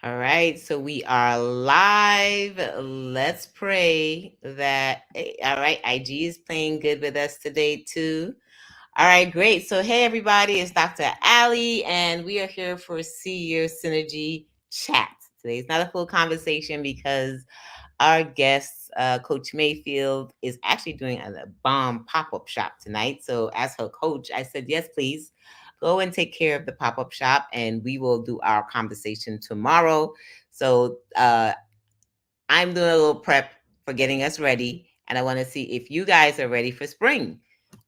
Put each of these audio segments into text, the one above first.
All right, so we are live. Let's pray that. All right, IG is playing good with us today too. All right, great. So, hey everybody, it's Dr. Ali, and we are here for CEO Synergy Chat. Today is not a full conversation because our guest, Coach Mayfield, is actually doing a bomb pop up shop tonight. So, as her coach, I said, yes, please go and take care of the pop up shop, and we will do our conversation tomorrow. So, I'm doing a little prep for getting us ready, and I want to see if you guys are ready for spring.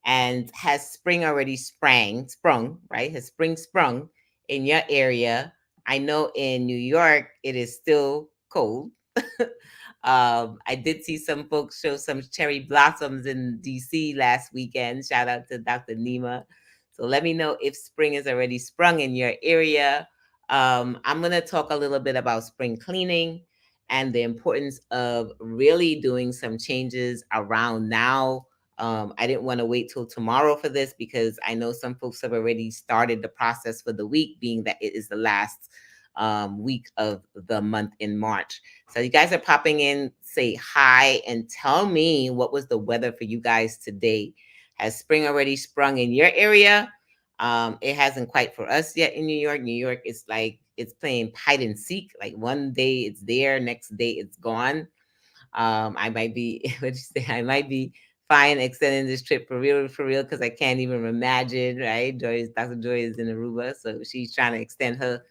And has spring already sprung, right? Has spring sprung in your area? I know in New York it is still cold. I did see some folks show some cherry blossoms in DC last weekend. Shout out to Dr. Nima. So let me know if spring is already sprung in your area. I'm going to talk a little bit about spring cleaning and the importance of really doing some changes around now. I didn't want to wait till tomorrow for this because I know some folks have already started the process for the week, being that it is the last week of the month in March. So you guys are popping in, say hi and tell me what was the weather for you guys today. Has spring already sprung in your area? It hasn't quite for us yet in New York. New York is like it's playing hide and seek. Like one day it's there, next day it's gone. I might be what you say, I might be fine extending this trip for real, because I can't even imagine, right? Dr. Joy is in Aruba, so she's trying to extend her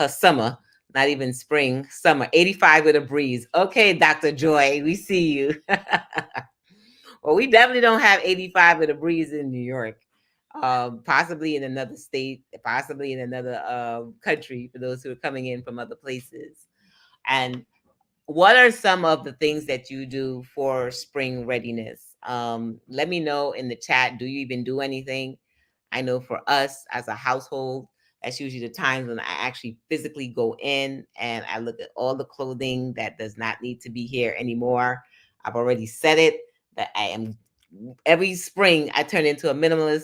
summer, not even spring, summer. 85 with a breeze. Okay, Dr. Joy, we see you. Well, we definitely don't have 85 with a breeze in New York. Possibly in another state, possibly in another country for those who are coming in from other places. And what are some of the things that you do for spring readiness? Let me know in the chat. Do you even do anything? I know for us as a household, that's usually the times when I actually physically go in and I look at all the clothing that does not need to be here anymore. I've already said it that I am every spring I turn into a minimalist.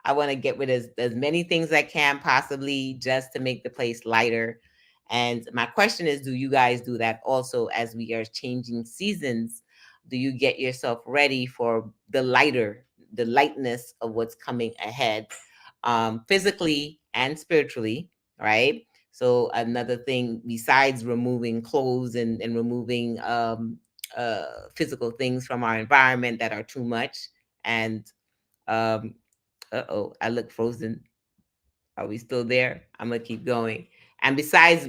I want to get rid of as many things as I can possibly just to make the place lighter. And my question is, do you guys do that also as we are changing seasons? Do you get yourself ready for the lightness of what's coming ahead, physically and spiritually, right? So another thing besides removing clothes and removing physical things from our environment that are too much. And um, I look frozen. Are we still there? I'm gonna keep going. And besides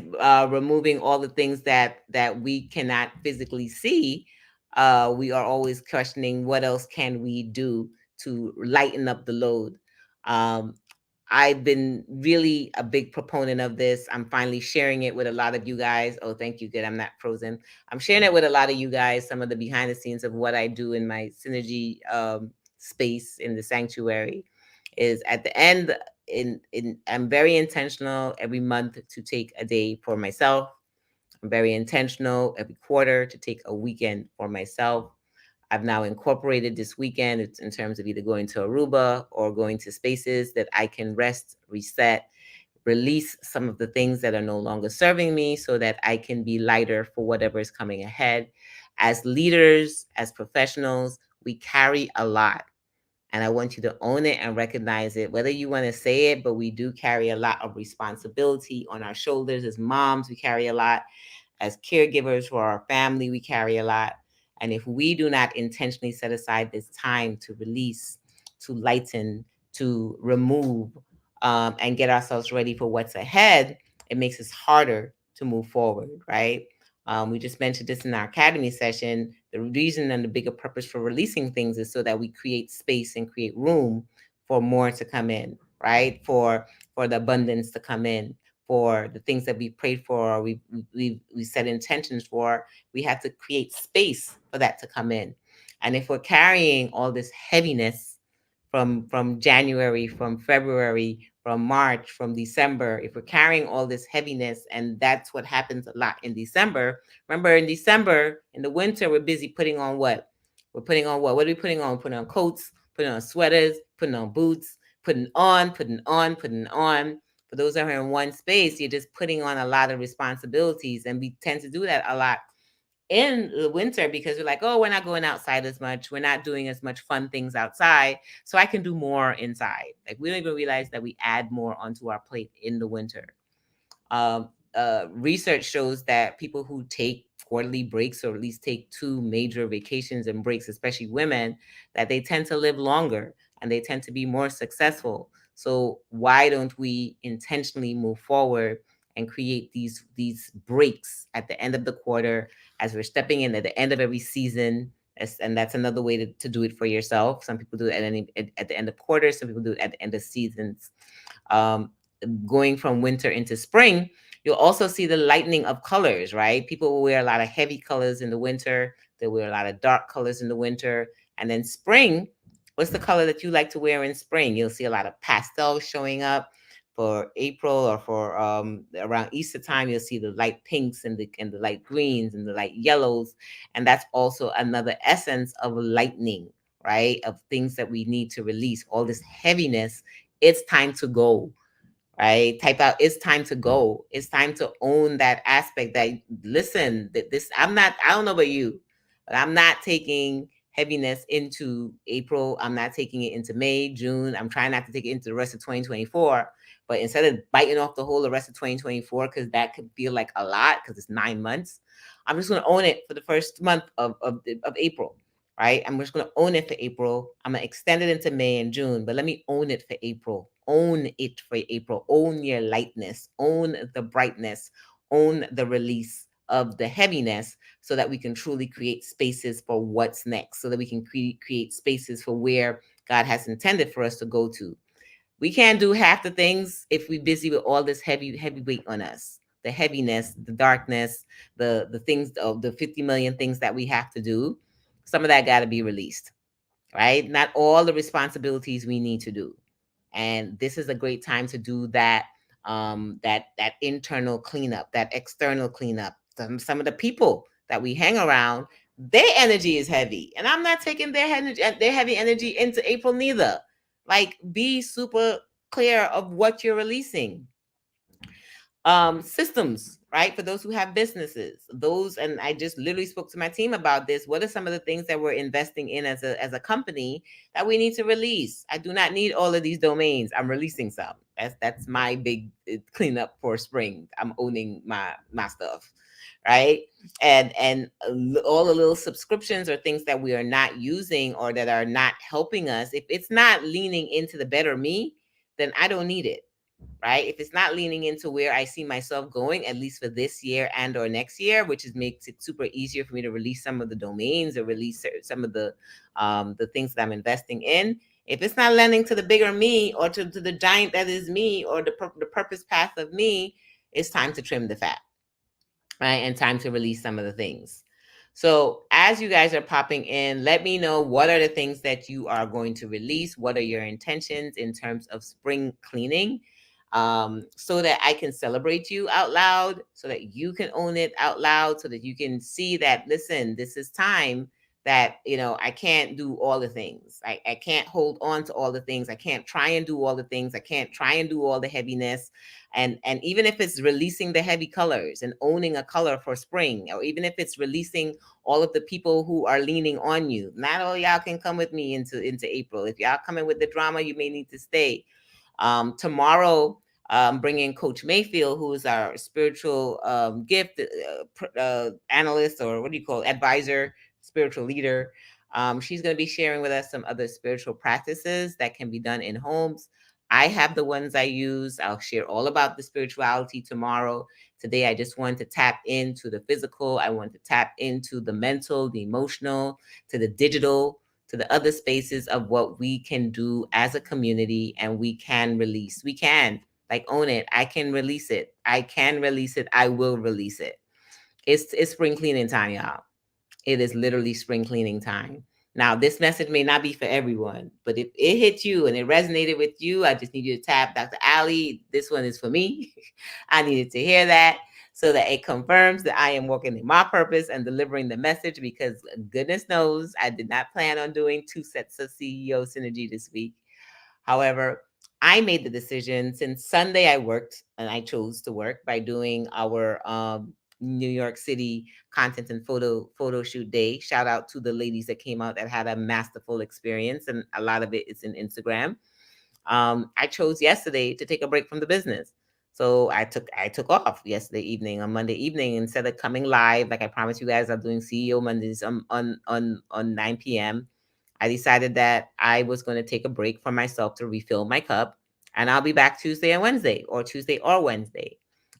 removing all the things that we cannot physically see, we are always questioning what else can we do to lighten up the load. Um, I've been really a big proponent of this. I'm finally sharing it with a lot of you guys. Oh, thank you. Good. I'm not frozen. I'm sharing it with a lot of you guys, some of the behind the scenes of what I do in my synergy space in the sanctuary. Is at the end, in I'm very intentional every month to take a day for myself. I'm very intentional every quarter to take a weekend for myself. I've now incorporated this weekend in terms of either going to Aruba or going to spaces that I can rest, reset, release some of the things that are no longer serving me so that I can be lighter for whatever is coming ahead. As leaders, as professionals, we carry a lot. And I want you to own it and recognize it, whether you want to say it, but we do carry a lot of responsibility on our shoulders. As moms, we carry a lot. As caregivers for our family, we carry a lot. And if we do not intentionally set aside this time to release, to lighten, to remove, and get ourselves ready for what's ahead, it makes it harder to move forward, right? We just mentioned this in our academy session. The reason and the bigger purpose for releasing things is so that we create space and create room for more to come in, right? For the abundance to come in, for the things that we prayed for, we set intentions for. We have to create space for that to come in. And if we're carrying all this heaviness from January, from February, from March, from December, if we're carrying all this heaviness, and that's what happens a lot in December. Remember, in December, in the winter, we're busy putting on what? We're putting on what? What are we putting on? Putting on coats, putting on sweaters, putting on boots, putting on, For those that are in one space, you're just putting on a lot of responsibilities. And we tend to do that a lot in the winter because we're like, oh, we're not going outside as much. We're not doing as much fun things outside. So I can do more inside. Like we don't even realize that we add more onto our plate in the winter. Research shows that people who take quarterly breaks or at least take two major vacations and breaks, especially women, that they tend to live longer and they tend to be more successful. So why don't we intentionally move forward and create these breaks at the end of the quarter as we're stepping in at the end of every season? And that's another way to do it for yourself. Some people do it at the end of quarters. Some people do it at the end of seasons. Um, Going from winter into spring, you'll also see the lightening of colors, right? People will wear a lot of heavy colors in the winter. They'll wear a lot of dark colors in the winter. And then spring, what's the color that you like to wear in spring? You'll see a lot of pastels showing up for April, or for around Easter time. You'll see the light pinks and the light greens and the light yellows. And that's also another essence of lightening, right? Of things that we need to release, all this heaviness. It's time to go, right? Type out, it's time to go. It's time to own that aspect that, listen, that this, I don't know about you, but I'm not taking heaviness into April. I'm not taking it into May, June. I'm trying not to take it into the rest of 2024. But instead of biting off the whole the rest of 2024, because that could feel like a lot because it's 9 months, I'm just going to own it for the first month of April, right? I'm just going to own it for April. I'm going to extend it into May and June, but let me own it for April. Own it for April. Own your lightness. Own the brightness. Own the release of the heaviness, so that we can truly create spaces for what's next, so that we can create spaces for where God has intended for us to go to. We can't do half the things if we're busy with all this heavy weight on us. The heaviness, the darkness, the things of the 50 million things that we have to do. Some of that got to be released, right? Not all the responsibilities we need to do. And this is a great time to do that, that internal cleanup, that external cleanup. Some of the people that we hang around, their energy is heavy, and I'm not taking their heavy energy into April neither. Like, be super clear of what you're releasing. Systems, right? For those who have businesses, those, and I just literally spoke to my team about this. What are some of the things that we're investing in as a company that we need to release? I do not need all of these domains. I'm releasing some. That's my big cleanup for spring. I'm owning my stuff, right? And all the little subscriptions or things that we are not using or that are not helping us, if it's not leaning into the better me, then I don't need it, right? If it's not leaning into where I see myself going, at least for this year and or next year, which is makes it super easier for me to release some of the domains or release some of the things that I'm investing in. If it's not lending to the bigger me or to the giant that is me, or the purpose path of me, it's time to trim the fat, right? And time to release some of the things. So as you guys are popping in, let me know, what are the things that you are going to release? What are your intentions in terms of spring cleaning? So that I can celebrate you out loud, so that you can own it out loud, so that you can see that, listen, this is time that, I can't do all the things. I can't hold on to all the things. I can't try and do all the things. I can't try and do all the heaviness. And even if it's releasing the heavy colors and owning a color for spring, or even if it's releasing all of the people who are leaning on you, not all y'all can come with me into April. If y'all coming with the drama, you may need to stay. Tomorrow, bringing Coach Mayfield, who is our spiritual gift analyst, or what do you call it, advisor, spiritual leader. She's going to be sharing with us some other spiritual practices that can be done in homes. I have the ones I use. I'll share all about the spirituality tomorrow. Today, I just wanted to tap into the physical. I want to tap into the mental, the emotional, to the digital, to the other spaces of what we can do as a community, and we can release. We can, like, own it. I can release it. I can release it. I will release it. It's spring cleaning time, y'all. It is literally spring cleaning time. Now, this message may not be for everyone, but if it hit you and it resonated with you, I just need you to tap Dr. Ali. This one is for me. I needed to hear that, so that it confirms that I am working in my purpose and delivering the message, because goodness knows I did not plan on doing 2 sets of CEO synergy this week. However, I made the decision since Sunday I worked and I chose to work by doing our New York City content and photo shoot day. Shout out to the ladies that came out that had a masterful experience, and a lot of it is in Instagram. I chose yesterday to take a break from the business. So I took off yesterday evening. On Monday evening, instead of coming live, like I promised you guys, I'm doing CEO Mondays on 9 p.m. I decided that I was going to take a break for myself to refill my cup, and I'll be back Tuesday and Wednesday, or Tuesday or Wednesday.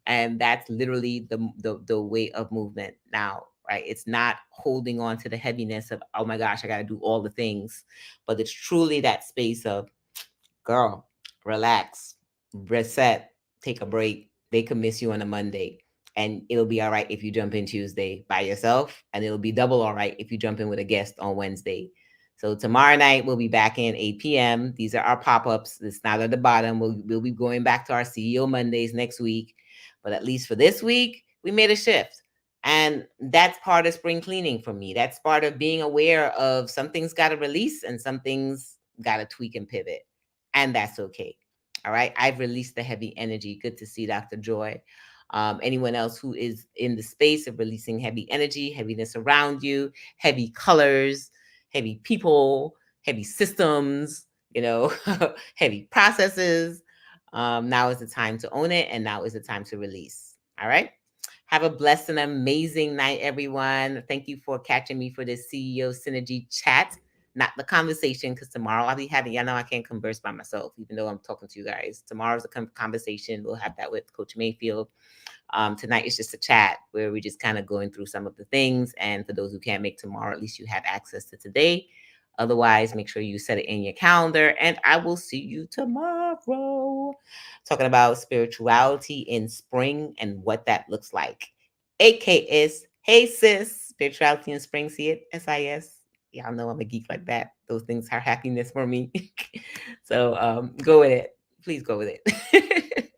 And that's literally the way of movement now, right? It's not holding on to the heaviness of, oh my gosh, I got to do all the things, but it's truly that space of, girl, relax, reset, take a break. They could miss you on a Monday. And it'll be all right if you jump in Tuesday by yourself. And it'll be double all right if you jump in with a guest on Wednesday. So tomorrow night, we'll be back in 8 p.m. These are our pop-ups. It's not at the bottom. We'll be going back to our CEO Mondays next week. But at least for this week, we made a shift. And that's part of spring cleaning for me. That's part of being aware of some things got to release and some things got to tweak and pivot, and that's okay. All right. I've released the heavy energy. Good to see Dr. Joy. Anyone else who is in the space of releasing heavy energy, heaviness around you, heavy colors, heavy people, heavy systems, heavy processes. Now is the time to own it, and now is the time to release. All right. Have a blessed and amazing night, everyone. Thank you for catching me for this CEO Synergy chat, not the conversation, because tomorrow I'll be having, y'all know I can't converse by myself, even though I'm talking to you guys. Tomorrow's a conversation. We'll have that with Coach Mayfield. Tonight is just a chat where we're just kind of going through some of the things. And for those who can't make tomorrow, at least you have access to today. Otherwise, make sure you set it in your calendar, and I will see you tomorrow. Talking about spirituality in spring and what that looks like. AKS, hey sis, spirituality in spring, see it? SIS. Y'all know I'm a geek like that. Those things are happiness for me. So go with it. Please go with it.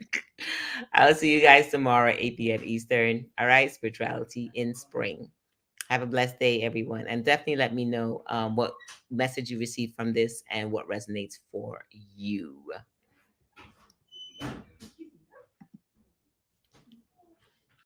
I'll see you guys tomorrow at 8 p.m. Eastern. All right, spirituality in spring. Have a blessed day, everyone. And definitely let me know what message you received from this and what resonates for you.